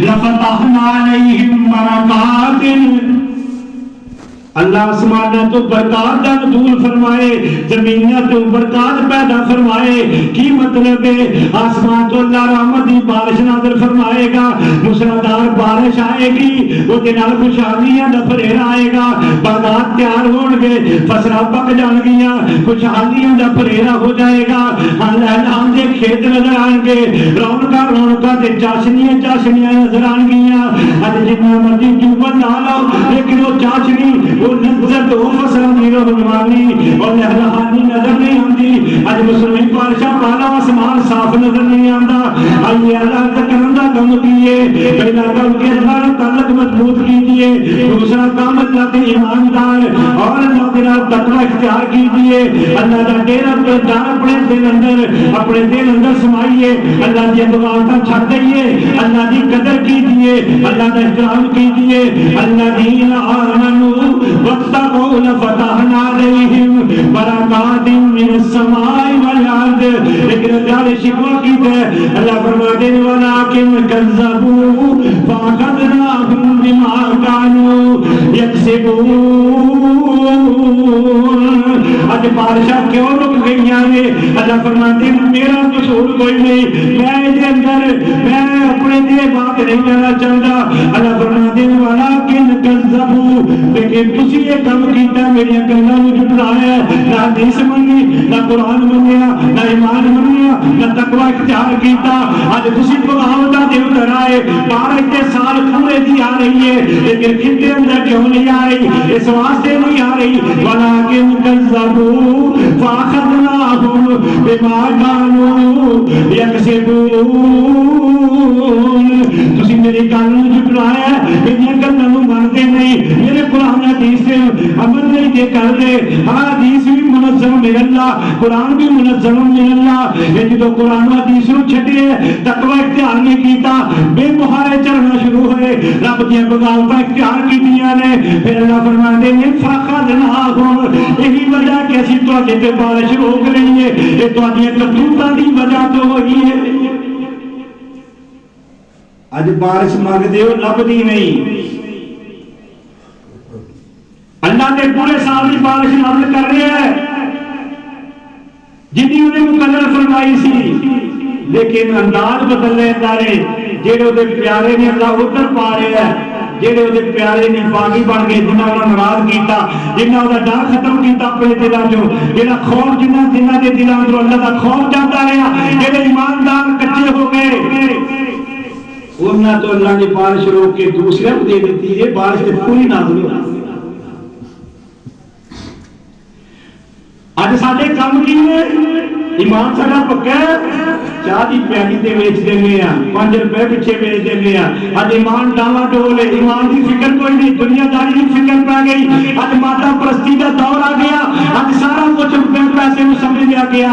لفتحنا علیہم برکات، اللہ آسمانہ تو برکات دا نزول فرمائے، زمینہ تو برکات پیدا فرمائے۔ کی مطلب ہے؟ آسمان تو اللہ رحمت دی بارش نازل فرمائے گا، موسلادھار بارش آئے گی، وہ نال خوشحالیاں دا پھریرا آئے گا، باغات تیار ہون گے، فصلاں پک جان گیاں، خوشحالیاں دا پھریرا ہو جائے گا، لہلان دے کھیت نظر آئیں گے، رونقاں تے چاشنیاں نظر آئیں گیاں۔ اج جتنا مرضی ٹیوبل لا لو لیکن وہ چاشنی، وہ لذت، وہ فصل دی روحانی اور لہلہانی نظر نہیں آتی۔ اج مسلم بادشاہ پالا آسمان صاف نظر نہیں آتا۔ آئیے اللہ کا کرم دا کم کیے، پہلا کم کے اللہ نے تعلق مضبوط کیجیے، دوسرا کام اللہ کے ایماندار اور اللہ کے تقوی اختیار کیجیے۔ اللہ کا ڈیرا دار اپنے دل اندر سمائیے، اللہ کی دعا چھڑ دئیے، اللہ کی قدر کیجیے، اللہ کا احترام کیجیے۔ الذین آمنوا واتقوا لفتحنا علیہم برکات من السماء والارض، لیکن اللہ شکوہ کیتا ہے، اللہ فرماتے ہیں ولکن کذبوا فاخذناہم بما كانوا یکسبون۔ آج بارشاں کیوں رک گئی ہیں؟ اللہ فرماتے ہیں میرا قصور کوئی نہیں، میں اپنے لیے بات نہیں کرنا چاہتا۔ اللہ فرماتے ہیں ولکن کذبوا، لیکن تسی یہ کام کیتا، میری گلاں نوں جھٹلایا، نہ حدیث منی، نہ قرآن منیا، نہ ایمان منیا، نہ تقوی اختیار کیتا۔ اج تسی بغاوتاں دے اندر آئے، 12 سال پورے دی آ رہی ہے، لیکن کتے اندر کیوں نہیں آ رہی؟ اس واسطے نہیں آ رہی ولکن کذبوا فاخذناہم بما كانوا یکسبون۔ تسی میری گل نوں جھٹلایا، میری گلاں نوں مانتے نہیں، میرے قرآن حدیث سے عمل نہیں دے کر دے۔ حدیث بھی منظم من اللہ، قرآن بھی منظم من اللہ۔ یہ جدو قرآن حدیث نوں چھڈے، تقوی اختیار نہیں کیتا، بے مہارے چلنا شروع ہوئے، رب دیاں بغاوتاں اختیار کیتیاں نے، پھر اللہ فرماندے نے فاخذناہم، یہی وجہ کہ اسی تواڈے تے بارش روک رہی ہے، یہ تواڈیاں کرتوتاں دی وجہ تو ہوئی ہے۔ اج بارش منگدے ہو لبدی نہیں، اللہ نے پورے سال کی بارش نازل کر رہے ہیں جنہی انہیں مقرر فرمائی سی، لیکن انداز بدل لیتا رہے۔ جیڑے وہ پیارے نے اللہ ادھر پا رہے ہیں، جیڑے وہ پیارے نے باغی بن گئے، جنہاں انہوں ناراض کیتا، جنہاں وہ ڈر ختم کیتا اپنے دلوں چوں، جنہاں خوف جنہاں دے دلوں اندروں اللہ کا خوف جاتا رہا، جیڑے ایماندار کچے ہو گئے، انہاں تو اللہ نے بارش روک کے دوسرے کو دے دیتی ہے، بارش تے پوری نازل ہو۔ اج ساڈے کام کی ہے، ایمان ساڈا پکا ہے، چاہ دی پیالی تے ویچ دینے ہیں، 5 روپے پیچھے بیچ دینے ہیں۔ اج ایمان ڈاوا ڈول ہے، ایمان دی فکر کوئی نہیں، دنیا داری دی فکر پہ گئی، اج مادہ پرستی کا دور آ گیا، اج سارا کچھ پیسے کو سمجھ لیا گیا،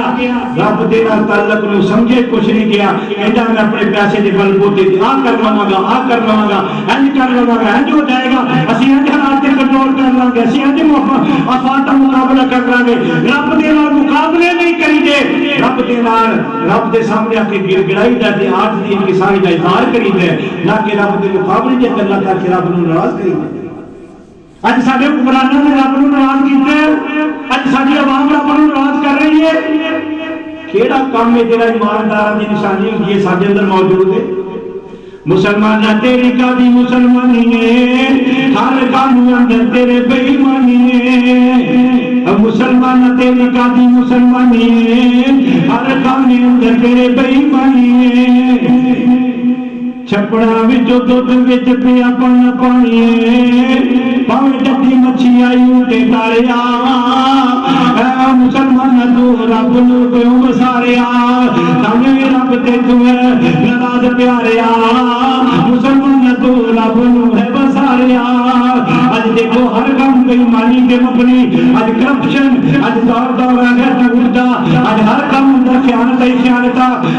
رب دے نال تعلق نو سمجھے کچھ نہیں گیا۔ کہندا میں اپنے پیسے دے بل بوتے تے آ کر لواں گا، آ کر لواں گا، انج کر لواں گا، انج ہو جائے گا، اسی انج حالات تے کنٹرول کر لیں گے، اسی انج افات کا مقابلہ کر لیں گے۔ رب دے نال مقابلے نہیں کری دے، رب دے نال رب دے سامنے آ کے گر گڑائی دا تے آج دی انکساری دا اظہار کری دے، نہ کہ رب دے مقابلے دے اللہ کر کے رب نو ناراض کری دے۔ اج ساڈے حکمراناں نے رب نو ناراض کیتا، اج ساڈی عوام رب نو ناراض کر رہی ہے۔ کیڑا کام ہے جڑا ایمانداراں دی نشانی ہوندی ہے ساڈے اندر موجود ہے؟ مسلمان نہ تیری قاضی مسلمانی ہے، ہر کام اندر تیرے بے ایمانی ہے، مسلمان نہ تیری قاضی مسلمانی ہے، ہر کام اندر تیرے بے ایمانی ہے۔ چھپڑا وچوں دودھ وچ پیا پانی ہے، پاویں ڈبی مچھی آئی تے تاریا، اے مسلمان تو رب نو کیوں وساریا، تاں رب تے تو ناراض پیاریا، مسلمان تو رب نو ہے وساریا۔ اج دیکھو ہر کام بے ایمانی کے مبنی، اج کرپشن، اج دور آ گیا تغودا، اج ہر کام اندر خیانت ہی خیانت،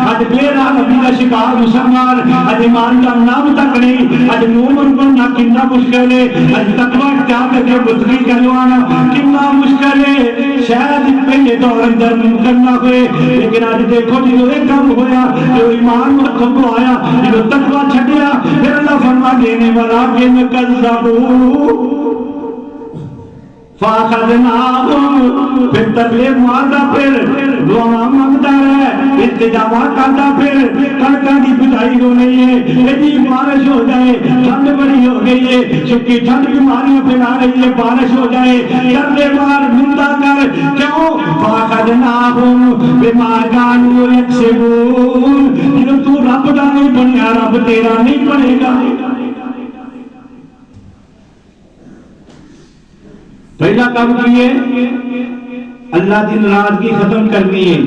اج بے رحمی کا شکار مسلمان، اج ایمان کا نام تک نہیں، اج مومن بننا کتنا مشکل ہے، اج تقوی اختیار کر کے بزرگی کروانا کتنا مشکل ہے، شاید پہلے دور اندر ممکن نہ ہوئے، لیکن اج دیکھو جو ایک کام ہویا، جو ایمان ختم آیا، جو تقوی چھڈیا، پھر دینے والا کن کذبوا فاخذناہم، پھر تکلیف مارتا، پھر دعا مانگتا ہے، التجاوات کرتا، پھر کڑکاں کی بجائی ہو رہی ہے، اتنی بارش ہو جائے، ٹھنڈ بڑی ہو گئی ہے، چونکہ ٹھنڈ بیماریاں پھیلا رہی ہے، بارش ہو جائے، ڈرتے مار نندا کر، کیوں؟ فاخذناہم بما كانوا یکسبون، جب تو رب دا نہیں بنیا، رب تیرا نہیں بنے گا۔ پہلا کام کیے اللہ کی ناراضگی ختم کرنی ہے،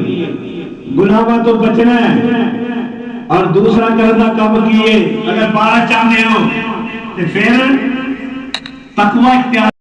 گناہوں تو بچنا ہے، اور دوسرا کرنا کام کیے اگر بارہ چاہتے ہو تو پھر تقوی اختیار